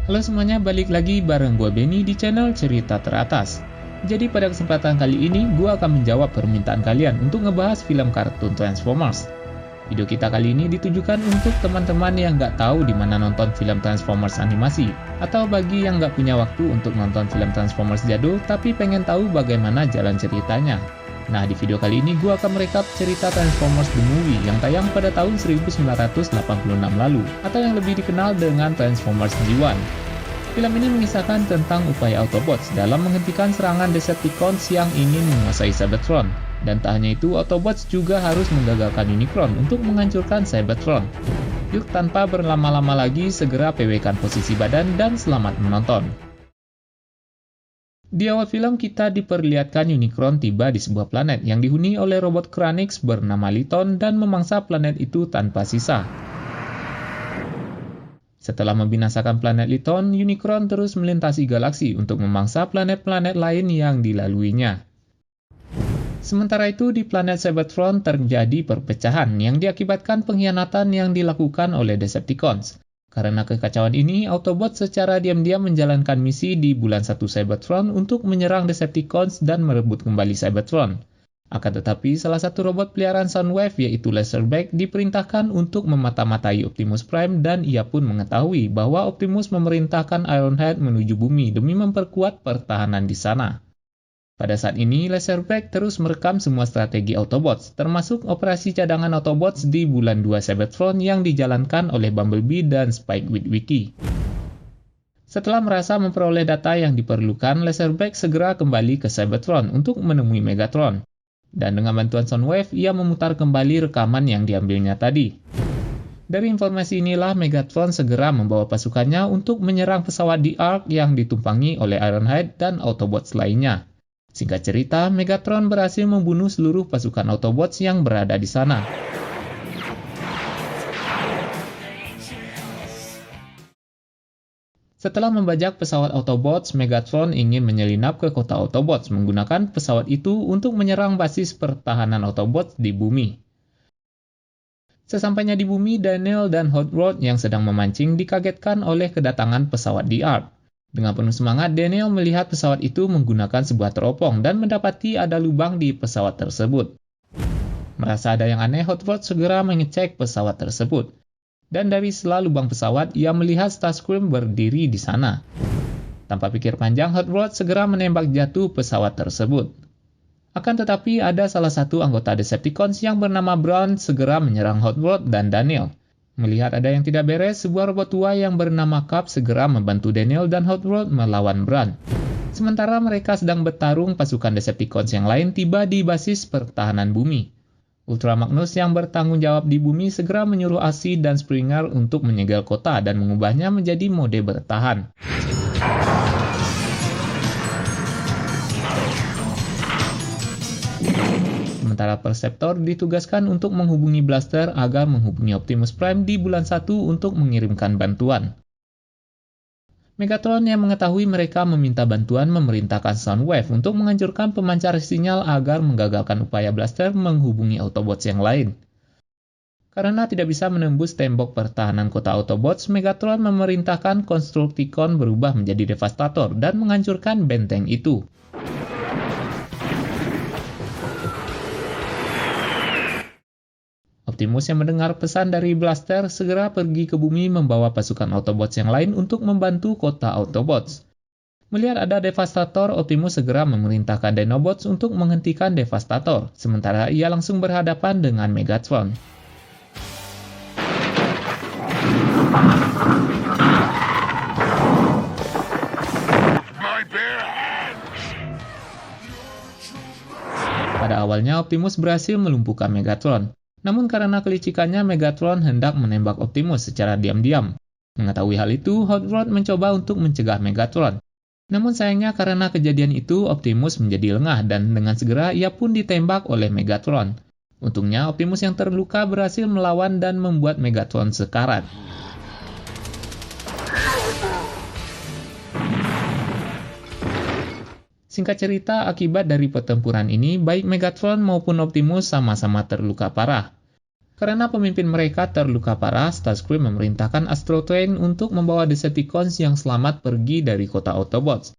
Halo semuanya, balik lagi bareng gue Benny di channel Cerita Teratas. Jadi pada kesempatan kali ini, gue akan menjawab permintaan kalian untuk ngebahas film kartun Transformers. Video kita kali ini ditujukan untuk teman-teman yang nggak tahu di mana nonton film Transformers animasi, atau bagi yang nggak punya waktu untuk nonton film Transformers jadul tapi pengen tahu bagaimana jalan ceritanya. Nah, di video kali ini gue akan merekap cerita Transformers The Movie yang tayang pada tahun 1986 lalu, atau yang lebih dikenal dengan Transformers G1. Film ini mengisahkan tentang upaya Autobots dalam menghentikan serangan Decepticons yang ingin menguasai Cybertron. Dan tak hanya itu, Autobots juga harus menggagalkan Unicron untuk menghancurkan Cybertron. Yuk, tanpa berlama-lama lagi, segera PW-kan posisi badan dan selamat menonton. Di awal film kita diperlihatkan Unicron tiba di sebuah planet yang dihuni oleh robot Kranix bernama Liton dan memangsa planet itu tanpa sisa. Setelah membinasakan planet Liton, Unicron terus melintasi galaksi untuk memangsa planet-planet lain yang dilaluinya. Sementara itu di planet Cybertron terjadi perpecahan yang diakibatkan pengkhianatan yang dilakukan oleh Decepticons. Karena kekacauan ini, Autobots secara diam-diam menjalankan misi di bulan 1 Cybertron untuk menyerang Decepticons dan merebut kembali Cybertron. Akan tetapi, salah satu robot peliharaan Soundwave yaitu Laserbeak diperintahkan untuk memata-matai Optimus Prime dan ia pun mengetahui bahwa Optimus memerintahkan Ironhide menuju bumi demi memperkuat pertahanan di sana. Pada saat ini, Laserbeak terus merekam semua strategi Autobots, termasuk operasi cadangan Autobots di bulan 2 Cybertron yang dijalankan oleh Bumblebee dan Spike Witwicky. Setelah merasa memperoleh data yang diperlukan, Laserbeak segera kembali ke Cybertron untuk menemui Megatron. Dan dengan bantuan Soundwave, ia memutar kembali rekaman yang diambilnya tadi. Dari informasi inilah, Megatron segera membawa pasukannya untuk menyerang pesawat The Ark yang ditumpangi oleh Ironhide dan Autobots lainnya. Singkat cerita, Megatron berhasil membunuh seluruh pasukan Autobots yang berada di sana. Setelah membajak pesawat Autobots, Megatron ingin menyelinap ke kota Autobots menggunakan pesawat itu untuk menyerang basis pertahanan Autobots di bumi. Sesampainya di bumi, Daniel dan Hot Rod yang sedang memancing dikagetkan oleh kedatangan pesawat The Ark. Dengan penuh semangat, Daniel melihat pesawat itu menggunakan sebuah teropong dan mendapati ada lubang di pesawat tersebut. Merasa ada yang aneh, Hot Rod segera mengecek pesawat tersebut. Dan dari sela lubang pesawat, ia melihat Starscream berdiri di sana. Tanpa pikir panjang, Hot Rod segera menembak jatuh pesawat tersebut. Akan tetapi, ada salah satu anggota Decepticons yang bernama Brawn segera menyerang Hot Rod dan Daniel. Melihat ada yang tidak beres, sebuah robot tua yang bernama Cap segera membantu Daniel dan Hot Rod melawan Brawn. Sementara mereka sedang bertarung, pasukan Decepticons yang lain tiba di basis pertahanan bumi. Ultra Magnus yang bertanggung jawab di bumi segera menyuruh Asi dan Springer untuk menyegel kota dan mengubahnya menjadi mode bertahan. Sementara Perceptor ditugaskan untuk menghubungi Blaster agar menghubungi Optimus Prime di bulan 1 untuk mengirimkan bantuan. Megatron yang mengetahui mereka meminta bantuan memerintahkan Soundwave untuk menghancurkan pemancar sinyal agar menggagalkan upaya Blaster menghubungi Autobots yang lain. Karena tidak bisa menembus tembok pertahanan kota Autobots, Megatron memerintahkan Constructicon berubah menjadi Devastator dan menghancurkan benteng itu. Optimus yang mendengar pesan dari Blaster segera pergi ke bumi membawa pasukan Autobots yang lain untuk membantu kota Autobots. Melihat ada Devastator, Optimus segera memerintahkan Dinobots untuk menghentikan Devastator, sementara ia langsung berhadapan dengan Megatron. Pada awalnya, Optimus berhasil melumpuhkan Megatron. Namun karena kelicikannya, Megatron hendak menembak Optimus secara diam-diam. Mengetahui hal itu, Hot Rod mencoba untuk mencegah Megatron. Namun sayangnya karena kejadian itu, Optimus menjadi lengah dan dengan segera ia pun ditembak oleh Megatron. Untungnya, Optimus yang terluka berhasil melawan dan membuat Megatron sekarat. Singkat cerita, akibat dari pertempuran ini, baik Megatron maupun Optimus sama-sama terluka parah. Karena pemimpin mereka terluka parah, Starscream memerintahkan Astro Train untuk membawa Decepticons yang selamat pergi dari kota Autobots.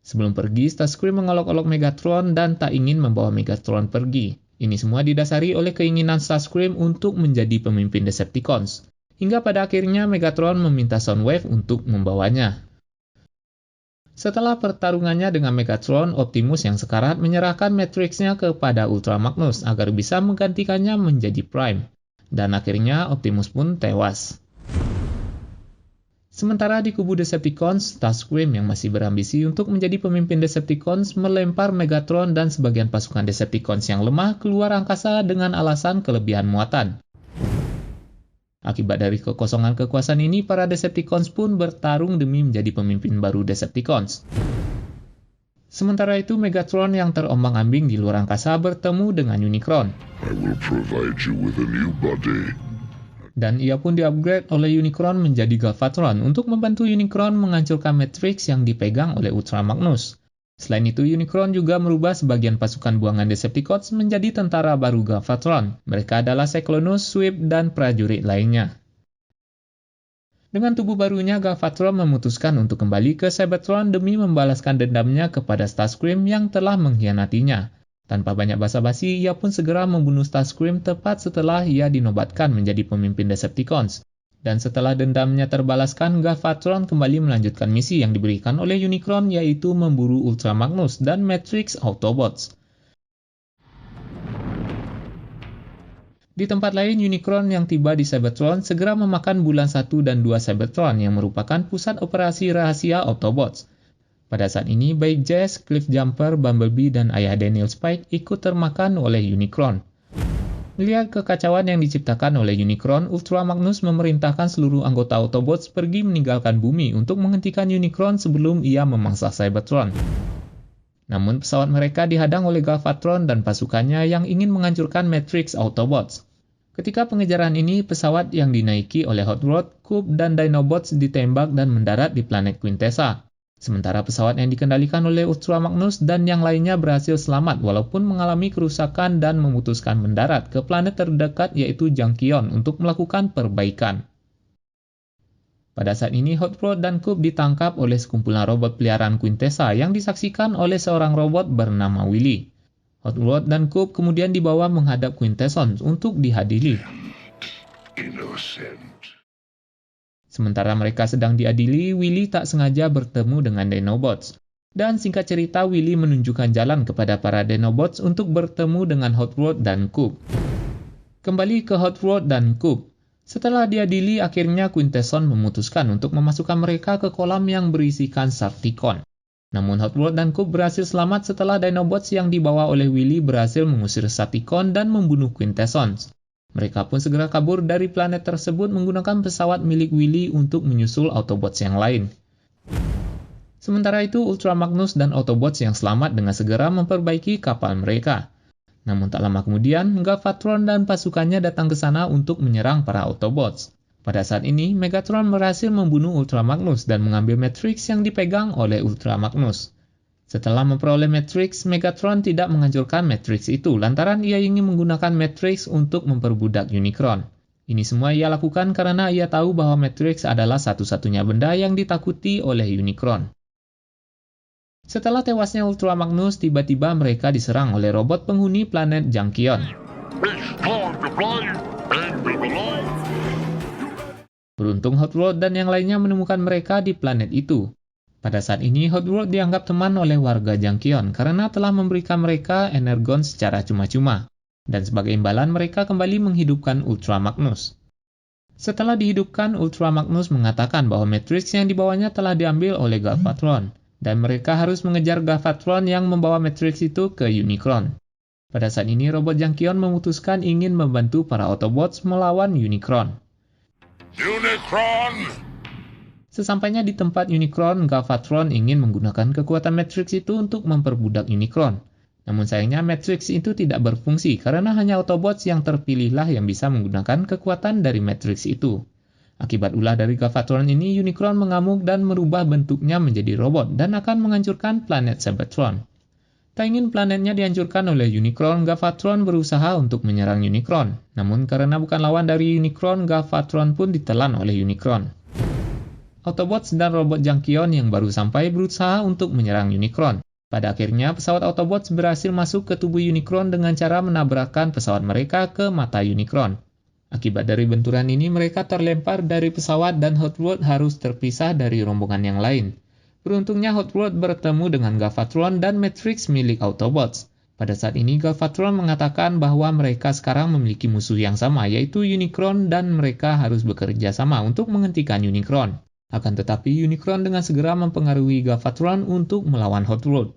Sebelum pergi, Starscream mengolok-olok Megatron dan tak ingin membawa Megatron pergi. Ini semua didasari oleh keinginan Starscream untuk menjadi pemimpin Decepticons. Hingga pada akhirnya Megatron meminta Soundwave untuk membawanya. Setelah pertarungannya dengan Megatron, Optimus yang sekarat menyerahkan Matrix-nya kepada Ultra Magnus agar bisa menggantikannya menjadi Prime. Dan akhirnya Optimus pun tewas. Sementara di kubu Decepticons, Starscream yang masih berambisi untuk menjadi pemimpin Decepticons melempar Megatron dan sebagian pasukan Decepticons yang lemah keluar angkasa dengan alasan kelebihan muatan. Akibat dari kekosongan kekuasaan ini, para Decepticons pun bertarung demi menjadi pemimpin baru Decepticons. Sementara itu, Megatron yang terombang-ambing di luar angkasa bertemu dengan Unicron. I will provide you with a new body. Dan ia pun di-upgrade oleh Unicron menjadi Galvatron untuk membantu Unicron menghancurkan Matrix yang dipegang oleh Ultra Magnus. Selain itu, Unicron juga merubah sebagian pasukan buangan Decepticons menjadi tentara baru Galvatron. Mereka adalah Cyclonus, Sweep, dan prajurit lainnya. Dengan tubuh barunya, Galvatron memutuskan untuk kembali ke Cybertron demi membalaskan dendamnya kepada Starscream yang telah mengkhianatinya. Tanpa banyak basa-basi, ia pun segera membunuh Starscream tepat setelah ia dinobatkan menjadi pemimpin Decepticons. Dan setelah dendamnya terbalaskan, Galvatron kembali melanjutkan misi yang diberikan oleh Unicron, yaitu memburu Ultra Magnus dan Matrix Autobots. Di tempat lain, Unicron yang tiba di Cybertron segera memakan Bulan 1 dan 2 Cybertron yang merupakan pusat operasi rahasia Autobots. Pada saat ini, baik Jazz, Cliffjumper, Bumblebee, dan ayah Daniel Spike ikut termakan oleh Unicron. Melihat kekacauan yang diciptakan oleh Unicron, Ultra Magnus memerintahkan seluruh anggota Autobots pergi meninggalkan bumi untuk menghentikan Unicron sebelum ia memangsa Cybertron. Namun pesawat mereka dihadang oleh Galvatron dan pasukannya yang ingin menghancurkan Matrix Autobots. Ketika pengejaran ini, pesawat yang dinaiki oleh Hot Rod, Cube, dan Dinobots ditembak dan mendarat di planet Quintessa. Sementara pesawat yang dikendalikan oleh Ultra Magnus dan yang lainnya berhasil selamat walaupun mengalami kerusakan dan memutuskan mendarat ke planet terdekat yaitu Junkion untuk melakukan perbaikan. Pada saat ini, Hot Rod dan Cube ditangkap oleh sekumpulan robot peliharaan Quintessa yang disaksikan oleh seorang robot bernama Willy. Hot Rod dan Cube kemudian dibawa menghadap Quintessons untuk dihadili. Innocent. Sementara mereka sedang diadili, Willy tak sengaja bertemu dengan Dinobots. Dan singkat cerita, Willy menunjukkan jalan kepada para Dinobots untuk bertemu dengan Hot Rod dan Cube. Kembali ke Hot Rod dan Cube. Setelah diadili, akhirnya Quintesson memutuskan untuk memasukkan mereka ke kolam yang berisikan Sarticon. Namun Hot Rod dan Cube berhasil selamat setelah Dinobots yang dibawa oleh Willy berhasil mengusir Sarticon dan membunuh Quintessons. Mereka pun segera kabur dari planet tersebut menggunakan pesawat milik Willy untuk menyusul Autobots yang lain. Sementara itu, Ultra Magnus dan Autobots yang selamat dengan segera memperbaiki kapal mereka. Namun tak lama kemudian, Galvatron dan pasukannya datang ke sana untuk menyerang para Autobots. Pada saat ini, Megatron berhasil membunuh Ultra Magnus dan mengambil Matrix yang dipegang oleh Ultra Magnus. Setelah memperoleh Matrix, Megatron tidak menghancurkan Matrix itu lantaran ia ingin menggunakan Matrix untuk memperbudak Unicron. Ini semua ia lakukan karena ia tahu bahwa Matrix adalah satu-satunya benda yang ditakuti oleh Unicron. Setelah tewasnya Ultra Magnus, tiba-tiba mereka diserang oleh robot penghuni planet Junkion. Beruntung Hot Rod dan yang lainnya menemukan mereka di planet itu. Pada saat ini, Hot Rod dianggap teman oleh warga Junkion karena telah memberikan mereka energon secara cuma-cuma. Dan sebagai imbalan, mereka kembali menghidupkan Ultra Magnus. Setelah dihidupkan, Ultra Magnus mengatakan bahwa Matrix yang dibawanya telah diambil oleh Galvatron. Dan mereka harus mengejar Galvatron yang membawa Matrix itu ke Unicron. Pada saat ini, robot Junkion memutuskan ingin membantu para Autobots melawan Unicron. Unicron! Sesampainya di tempat Unicron, Galvatron ingin menggunakan kekuatan Matrix itu untuk memperbudak Unicron. Namun sayangnya Matrix itu tidak berfungsi karena hanya Autobots yang terpilihlah yang bisa menggunakan kekuatan dari Matrix itu. Akibat ulah dari Galvatron ini, Unicron mengamuk dan merubah bentuknya menjadi robot dan akan menghancurkan planet Cybertron. Tak ingin planetnya dihancurkan oleh Unicron, Galvatron berusaha untuk menyerang Unicron. Namun karena bukan lawan dari Unicron, Galvatron pun ditelan oleh Unicron. Autobots dan robot Junkion yang baru sampai berusaha untuk menyerang Unicron. Pada akhirnya, pesawat Autobots berhasil masuk ke tubuh Unicron dengan cara menabrakkan pesawat mereka ke mata Unicron. Akibat dari benturan ini, mereka terlempar dari pesawat dan Hot Rod harus terpisah dari rombongan yang lain. Beruntungnya Hot Rod bertemu dengan Galvatron dan Matrix milik Autobots. Pada saat ini, Galvatron mengatakan bahwa mereka sekarang memiliki musuh yang sama, yaitu Unicron, dan mereka harus bekerja sama untuk menghentikan Unicron. Akan tetapi, Unicron dengan segera mempengaruhi Galvatron untuk melawan Hot Rod.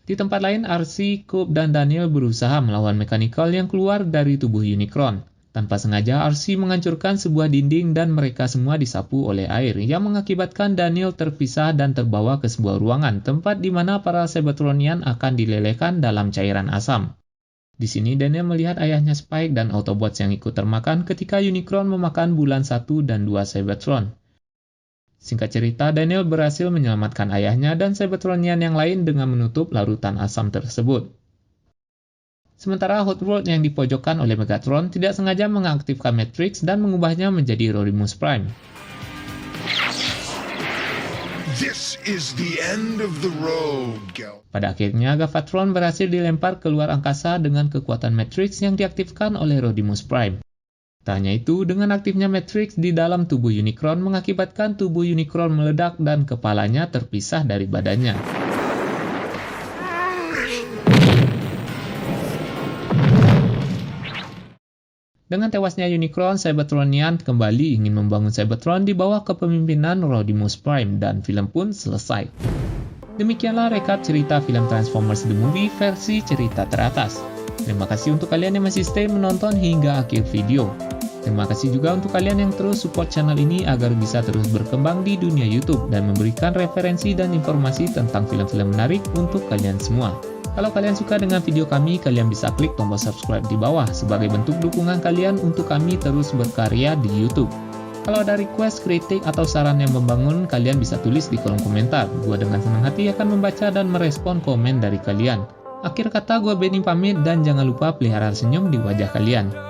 Di tempat lain, RC, Coop, dan Daniel berusaha melawan Mechanical yang keluar dari tubuh Unicron. Tanpa sengaja, RC menghancurkan sebuah dinding dan mereka semua disapu oleh air yang mengakibatkan Daniel terpisah dan terbawa ke sebuah ruangan tempat di mana para Cybertronian akan dilelehkan dalam cairan asam. Di sini Daniel melihat ayahnya Spike dan Autobots yang ikut termakan ketika Unicron memakan Bulan 1 dan 2 Cybertron. Singkat cerita, Daniel berhasil menyelamatkan ayahnya dan Cybertronian yang lain dengan menutup larutan asam tersebut. Sementara Hot Rod yang dipojokkan oleh Megatron tidak sengaja mengaktifkan Matrix dan mengubahnya menjadi Rodimus Prime. This is the end of the road, Gal. Pada akhirnya, Galvatron berhasil dilempar keluar angkasa dengan kekuatan Matrix yang diaktifkan oleh Rodimus Prime. Tak hanya itu, dengan aktifnya Matrix di dalam tubuh Unicron mengakibatkan tubuh Unicron meledak dan kepalanya terpisah dari badannya. Dengan tewasnya Unicron, Cybertronian kembali ingin membangun Cybertron di bawah kepemimpinan Rodimus Prime dan film pun selesai. Demikianlah rekap cerita film Transformers The Movie versi cerita teratas. Terima kasih untuk kalian yang masih stay menonton hingga akhir video. Terima kasih juga untuk kalian yang terus support channel ini agar bisa terus berkembang di dunia YouTube dan memberikan referensi dan informasi tentang film-film menarik untuk kalian semua. Kalau kalian suka dengan video kami, kalian bisa klik tombol subscribe di bawah sebagai bentuk dukungan kalian untuk kami terus berkarya di YouTube. Kalau ada request, kritik, atau saran yang membangun, kalian bisa tulis di kolom komentar. Gua dengan senang hati akan membaca dan merespon komen dari kalian. Akhir kata, gua Benny pamit dan jangan lupa pelihara senyum di wajah kalian.